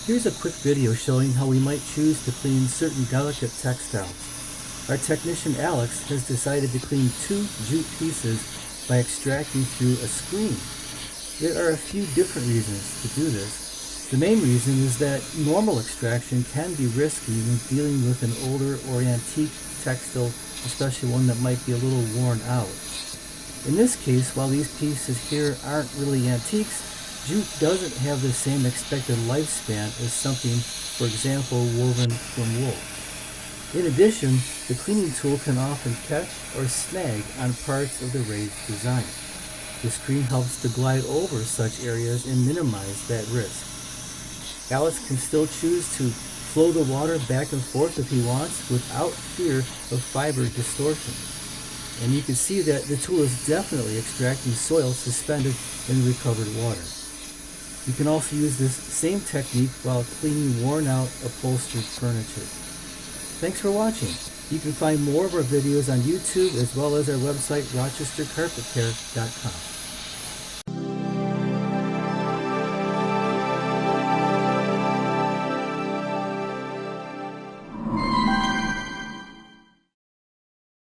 Here's a quick video showing how we might choose to clean certain delicate textiles. Our technician Alex has decided to clean two jute pieces by extracting through a screen. There are a few different reasons to do this. The main reason is that normal extraction can be risky when dealing with an older or antique textile, especially one that might be a little worn out. In this case, while these pieces here aren't really antiques, jute doesn't have the same expected lifespan as something, for example, woven from wool. In addition, the cleaning tool can often catch or snag on parts of the raised design. The screen helps to glide over such areas and minimize that risk. Alex can still choose to flow the water back and forth if he wants without fear of fiber distortion. And you can see that the tool is definitely extracting soil suspended in recovered water. You can also use this same technique while cleaning worn out upholstered furniture. Thanks for watching. You can find more of our videos on YouTube as well as our website rochestercarpetcare.com.